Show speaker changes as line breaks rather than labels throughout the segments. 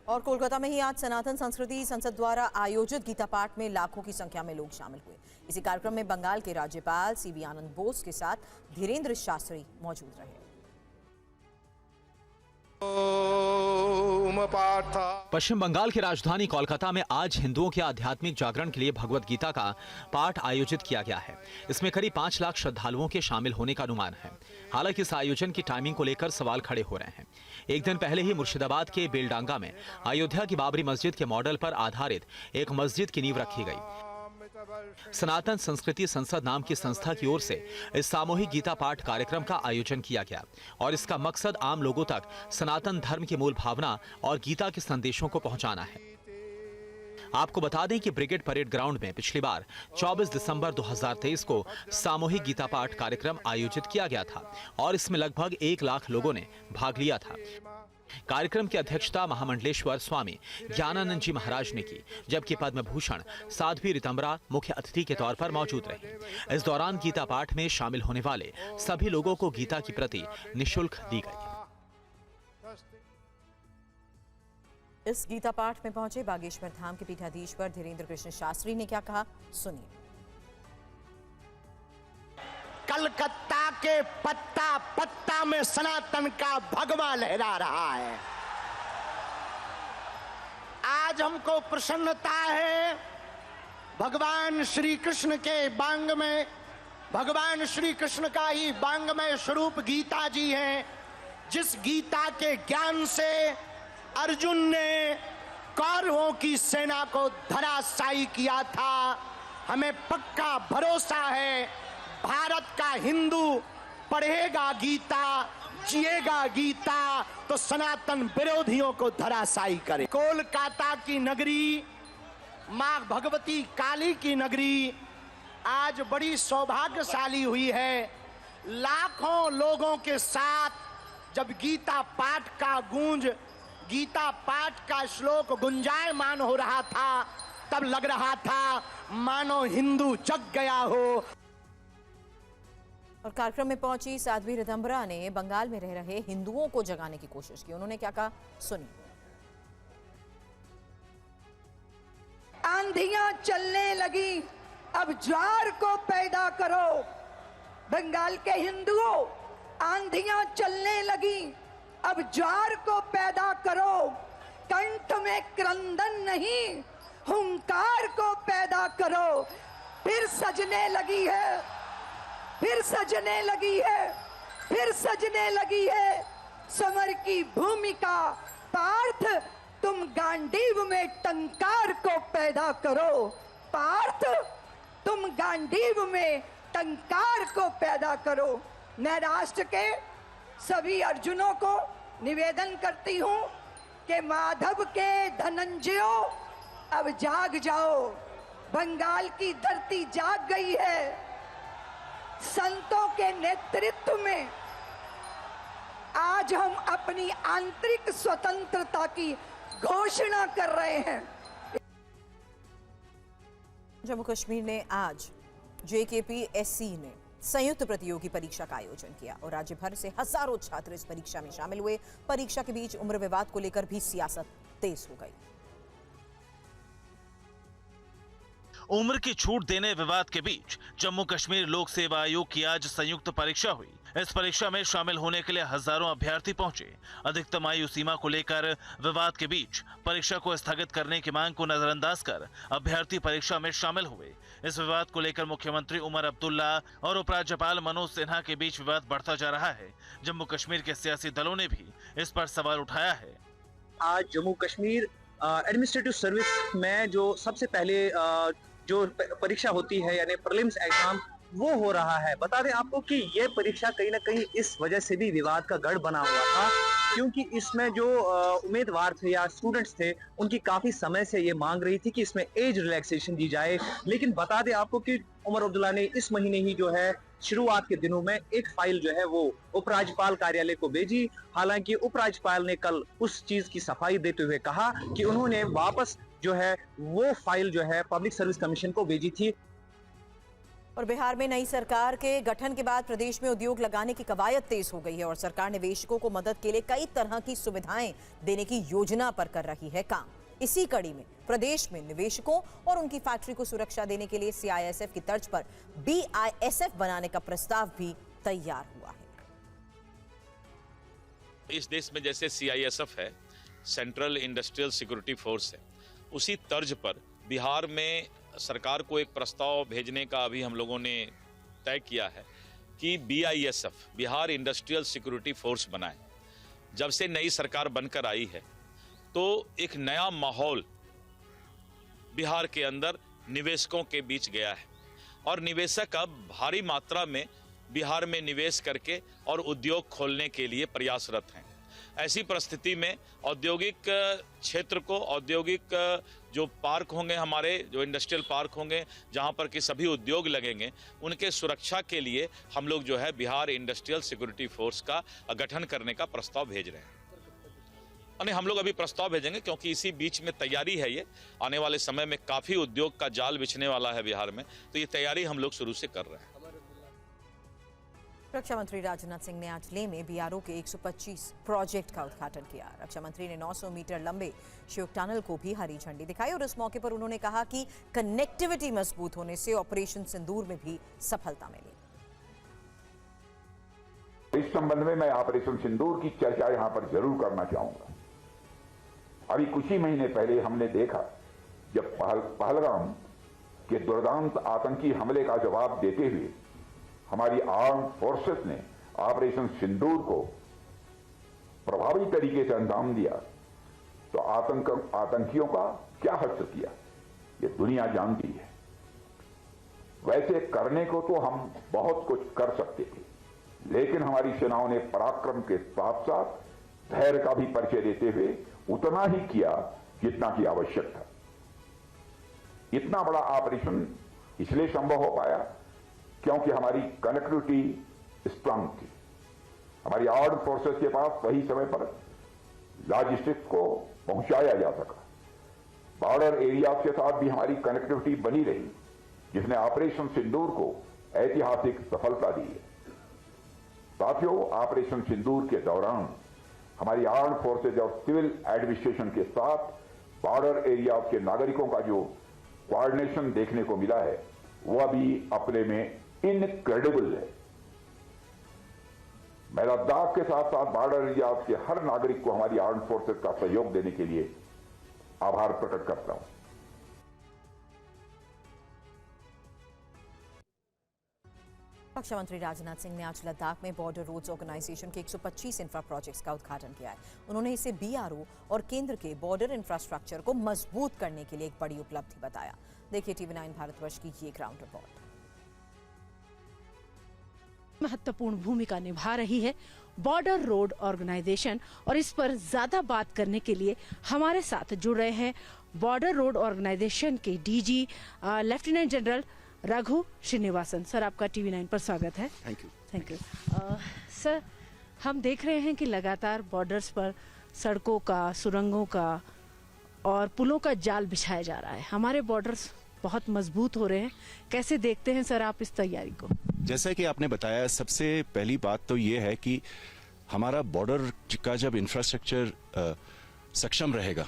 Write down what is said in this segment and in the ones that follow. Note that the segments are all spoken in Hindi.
और कोलकाता में ही आज सनातन संस्कृति संसद द्वारा आयोजित गीता पाठ में लाखों की संख्या में लोग शामिल हुए। इसी कार्यक्रम में बंगाल के राज्यपाल सीवी आनंद बोस के साथ धीरेन्द्र शास्त्री मौजूद रहे।
पश्चिम बंगाल की राजधानी कोलकाता में आज हिंदुओं के आध्यात्मिक जागरण के लिए भगवत गीता का पाठ आयोजित किया गया है। इसमें करीब 5 लाख श्रद्धालुओं के शामिल होने का अनुमान है। हालांकि इस आयोजन की टाइमिंग को लेकर सवाल खड़े हो रहे हैं। एक दिन पहले ही मुर्शिदाबाद के बेलडांगा में अयोध्या की बाबरी मस्जिद के मॉडल पर आधारित एक मस्जिद की नींव रखी गई। सनातन संस्कृति संसद नाम की संस्था की ओर से इस सामूहिक गीता पाठ कार्यक्रम का आयोजन किया गया और इसका मकसद आम लोगों तक सनातन धर्म की मूल भावना और गीता के संदेशों को पहुंचाना है। आपको बता दें कि ब्रिगेड परेड ग्राउंड में पिछली बार 24 दिसंबर 2023 को सामूहिक गीता पाठ कार्यक्रम आयोजित किया गया था और इसमें लगभग 1 लाख लोगों ने भाग लिया था। कार्यक्रम की अध्यक्षता महामंडलेश्वर स्वामी ज्ञानानंद जी महाराज ने की, जबकि पद्म भूषण साध्वी रितंबरा मुख्य अतिथि के तौर पर मौजूद रहे। इस दौरान गीता पाठ में शामिल होने वाले सभी लोगों को गीता की प्रति निःशुल्क दी गई।
इस गीता पाठ में पहुंचे बागेश्वर धाम के पीठाधीश्वर धीरेन्द्र कृष्ण शास्त्री ने क्या कहा, सुनिए।
कलकत्ता के पत्ता पत्ता में सनातन का भगवा लहरा रहा है। आज हमको प्रसन्नता है, भगवान श्री कृष्ण के बांग में, भगवान श्री कृष्ण का ही बांगमय स्वरूप गीता जी हैं, जिस गीता के ज्ञान से अर्जुन ने कौरवों की सेना को धराशायी किया था। हमें पक्का भरोसा है, भारत का हिंदू पढ़ेगा गीता, जिएगा गीता तो सनातन विरोधियों को धराशायी करे। कोलकाता की नगरी, मां भगवती काली की नगरी आज बड़ी सौभाग्यशाली हुई है। लाखों लोगों के साथ जब गीता पाठ का गूंज, गीता पाठ का श्लोक गुंजायमान हो रहा था, तब लग रहा था मानो हिंदू जग गया हो।
और कार्यक्रम में पहुंची साध्वी रितंबरा ने बंगाल में रह रहे हिंदुओं को जगाने की कोशिश की। उन्होंने क्या कहा, सुनिए।
आंधियां चलने लगी, अब ज्वार को पैदा करो। बंगाल के हिंदुओं, आंधियां चलने लगी, अब ज्वार को पैदा करो। कंठ में क्रंदन नहीं, हुंकार को पैदा करो। फिर सजने लगी है, फिर सजने लगी है, फिर सजने लगी है समर की भूमिका। पार्थ तुम गांडीव में टंकार को पैदा करो। पार्थ तुम गांडीव में टंकार को पैदा करो। मैं राष्ट्र के सभी अर्जुनों को निवेदन करती हूं कि माधव के धनंजयो अब जाग जाओ। बंगाल की धरती जाग गई है। संतों के नेतृत्व में आज हम अपनी आंतरिक स्वतंत्रता की घोषणा कर रहे हैं।
जम्मू कश्मीर ने आज JKPSC ने संयुक्त प्रतियोगी परीक्षा का आयोजन किया और राज्य भर से हजारों छात्र इस परीक्षा में शामिल हुए। परीक्षा के बीच उम्र विवाद को लेकर भी सियासत तेज हो गई।
उम्र की छूट देने विवाद के बीच जम्मू कश्मीर लोक सेवा आयोग की आज संयुक्त परीक्षा हुई। इस परीक्षा में शामिल होने के लिए हजारों अभ्यर्थी पहुंचे। अधिकतम आयु सीमा को लेकर विवाद के बीच परीक्षा को स्थगित करने की मांग को नजरअंदाज कर अभ्यर्थी परीक्षा में शामिल हुए। इस विवाद को लेकर मुख्यमंत्री उमर अब्दुल्ला और उपराज्यपाल मनोज सिन्हा के बीच विवाद बढ़ता जा रहा है। जम्मू कश्मीर के सियासी दलों ने भी इस पर सवाल उठाया है।
आज जम्मू कश्मीर एडमिनिस्ट्रेटिव सर्विस में जो सबसे पहले जो परीक्षा होती है यानी प्रीलिम्स एग्जाम, वो हो रहा है। बता दें आपको कि ये परीक्षा कहीं ना कहीं इस वजह से भी विवाद का गढ़ बना हुआ था, क्योंकि इसमें जो उम्मीदवार थे या स्टूडेंट्स थे, उनकी काफी समय से ये मांग रही थी कि इसमें एज रिलैक्सेशन दी जाए। लेकिन बता दें आपको कि उमर अब्दुल्ला ने इस महीने ही जो है शुरुआत के दिनों में एक फाइल जो है वो उपराज्यपाल कार्यालय को भेजी। हालांकि उपराज्यपाल ने कल उस चीज की सफाई देते हुए कहा कि उन्होंने वापस जो है वो फाइल जो है पब्लिक सर्विस कमीशन को भेजी थी।
और बिहार में नई सरकार के गठन के बाद प्रदेश में उद्योग लगाने की कवायद तेज हो गई है और सरकार निवेशकों को मदद के लिए कई तरह की सुविधाएं देने की योजना पर कर रही है काम। इसी कड़ी में प्रदेश में निवेशकों और उनकी फैक्ट्री को सुरक्षा देने के लिए सीआईएसएफ की तर्ज पर बीआईएसएफ बनाने का प्रस्ताव भी तैयार हुआ है।
इस देश में जैसे सीआईएसएफ है, सेंट्रल इंडस्ट्रियल सिक्योरिटी फोर्स है, उसी तर्ज पर बिहार में सरकार को एक प्रस्ताव भेजने का अभी हम लोगों ने तय किया है कि बीआईएसएफ, बिहार इंडस्ट्रियल सिक्योरिटी फोर्स बनाए। जब से नई सरकार बनकर आई है तो एक नया माहौल बिहार के अंदर निवेशकों के बीच गया है और निवेशक अब भारी मात्रा में बिहार में निवेश करके और उद्योग खोलने के लिए प्रयासरत हैं। ऐसी परिस्थिति में औद्योगिक क्षेत्र को, औद्योगिक जो पार्क होंगे, हमारे जो इंडस्ट्रियल पार्क होंगे जहां पर कि सभी उद्योग लगेंगे, उनके सुरक्षा के लिए हम लोग जो है बिहार इंडस्ट्रियल सिक्योरिटी फोर्स का गठन करने का प्रस्ताव भेज रहे हैं। नहीं, हम लोग अभी प्रस्ताव भेजेंगे क्योंकि इसी बीच में तैयारी है। ये आने वाले समय में काफी उद्योग का जाल बिछने वाला है बिहार में, तो ये तैयारी हम लोग शुरू से कर रहे हैं।
रक्षा मंत्री राजनाथ सिंह ने आज लेह में बीआरओ के 125 प्रोजेक्ट का उद्घाटन किया। रक्षा मंत्री ने 900 मीटर लंबे शिव टनल को भी हरी झंडी दिखाई और इस मौके पर उन्होंने कहा कि कनेक्टिविटी मजबूत होने से ऑपरेशन सिंदूर में भी सफलता मिली।
इस संबंध में मैं ऑपरेशन सिंदूर की चर्चा यहां पर जरूर करना चाहूंगा। अभी कुछ ही महीने पहले हमने देखा जब पहलगाम के दुर्दांत आतंकी हमले का जवाब देते हुए हमारी आर्म फोर्सेस ने ऑपरेशन सिंदूर को प्रभावी तरीके से अंजाम दिया, तो आतंकियों का क्या हश्र किया ये दुनिया जानती है। वैसे करने को तो हम बहुत कुछ कर सकते थे, लेकिन हमारी सेनाओं ने पराक्रम के साथ साथ धैर्य का भी परिचय देते हुए उतना ही किया जितना कि आवश्यक था। इतना बड़ा ऑपरेशन इसलिए संभव हो पाया क्योंकि हमारी कनेक्टिविटी स्ट्रांग थी। हमारी आर्म्ड फोर्सेस के पास सही समय पर लॉजिस्टिक्स को पहुंचाया जा सका। बॉर्डर एरिया के साथ भी हमारी कनेक्टिविटी बनी रही, जिसने ऑपरेशन सिंदूर को ऐतिहासिक सफलता दी है। साथियों, ऑपरेशन सिंदूर के दौरान हमारी आर्म्ड फोर्सेज और सिविल एडमिनिस्ट्रेशन के साथ बॉर्डर एरिया के नागरिकों का जो कोऑर्डिनेशन देखने को मिला है वह भी अपने में इनक्रेडिबल है। मैं लद्दाख के साथ साथ बॉर्डर एरिया के हर नागरिक को हमारी आर्म्ड फोर्सेज का सहयोग देने के लिए आभार प्रकट करता हूं।
रक्षा मंत्री राजनाथ सिंह ने आज लद्दाख में बॉर्डर रोड्स ऑर्गेनाइजेशन के 125 इंफ्रा प्रोजेक्ट्स का उद्घाटन किया है। उन्होंने इसे बीआरओ और केंद्र के बॉर्डर इंफ्रास्ट्रक्चर को मजबूत करने के लिए एक बड़ी उपलब्धि बताया। देखिए TV9 भारतवर्ष की ये ग्राउंड रिपोर्ट।
महत्वपूर्ण भूमिका निभा रही है बॉर्डर रोड ऑर्गेनाइजेशन और इस पर ज्यादा बात करने के लिए हमारे साथ जुड़ रहे हैं बॉर्डर रोड ऑर्गेनाइजेशन के DG lieutenant general Raghu Srinivasan. Sir, आपका TV9 पर स्वागत है। थैंक यू सर, हम देख रहे हैं कि लगातार बॉर्डर्स पर सड़कों का, सुरंगों का और पुलों का जाल बिछाया जा रहा है। हमारे बॉर्डर्स बहुत मजबूत हो रहे हैं। कैसे देखते हैं सर आप इस तैयारी को?
जैसा कि आपने बताया, सबसे पहली बात तो ये है कि हमारा बॉर्डर का जब इंफ्रास्ट्रक्चर सक्षम रहेगा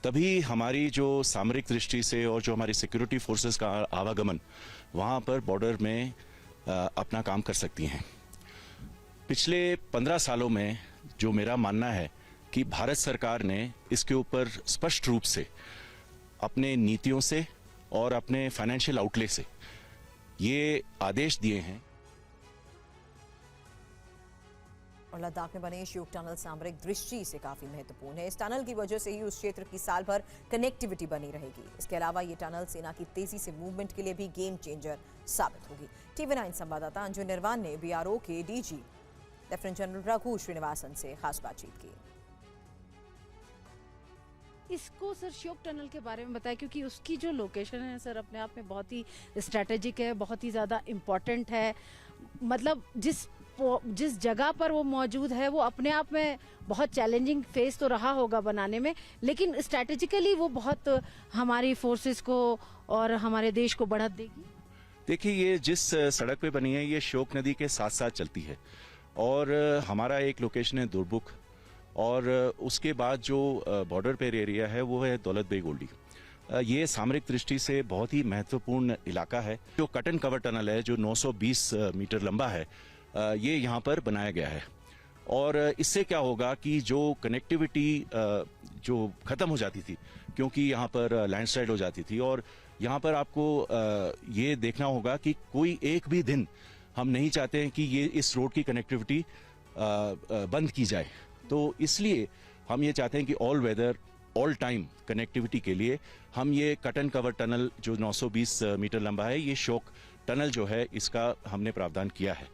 तभी हमारी जो सामरिक दृष्टि से और जो हमारी सिक्योरिटी फोर्सेस का आवागमन वहाँ पर बॉर्डर में अपना काम कर सकती हैं। पिछले 15 सालों में जो मेरा मानना है कि भारत सरकार ने इसके ऊपर स्पष्ट रूप से अपने नीतियों से और अपने फाइनेंशियल आउटले से ये आदेश दिए हैं।
और लद्दाख में बने शिव टनल सामरिक दृष्टि से काफी महत्वपूर्ण है। इस टनल की वजह से ही उस क्षेत्र की साल भर कनेक्टिविटी बनी रहेगी। इसके अलावा ये टनल सेना की तेजी से मूवमेंट के लिए भी गेम चेंजर साबित होगी। TV9 संवाददाता अंजू निर्वाण ने बीआरओ के DG lieutenant general Raghu Srinivasan से खास बातचीत की।
इसको सर शिव टनल के बारे में बताएं, क्योंकि उसकी जो लोकेशन है सर अपने आप में बहुत ही स्ट्रेटेजिक है, बहुत ही ज़्यादा इम्पोर्टेंट है। मतलब जिस जगह पर वो मौजूद है वो अपने आप में बहुत चैलेंजिंग फेस तो रहा होगा बनाने में, लेकिन स्ट्रेटेजिकली वो बहुत हमारी फोर्सेस को और हमारे देश को बढ़त देगी।
देखिए, ये जिस सड़क पे बनी है ये शोक नदी के साथ साथ चलती है और हमारा एक लोकेशन है दुर्बुक और उसके बाद जो बॉर्डर पर एरिया है वो है दौलत बेग ओल्डी। ये सामरिक दृष्टि से बहुत ही महत्वपूर्ण इलाका है। जो कटन कवर टनल है जो 920 मीटर लंबा है, ये यहाँ पर बनाया गया है और इससे क्या होगा कि जो कनेक्टिविटी जो खत्म हो जाती थी, क्योंकि यहाँ पर लैंडस्लाइड हो जाती थी और यहाँ पर आपको ये देखना होगा कि कोई एक भी दिन हम नहीं चाहते हैं कि ये इस रोड की कनेक्टिविटी बंद की जाए। तो इसलिए हम ये चाहते हैं कि all weather all time connectivity के लिए हम ये कटन कवर टनल जो 920 मीटर लंबा है, ये शोक टनल जो है इसका हमने प्रावधान किया है।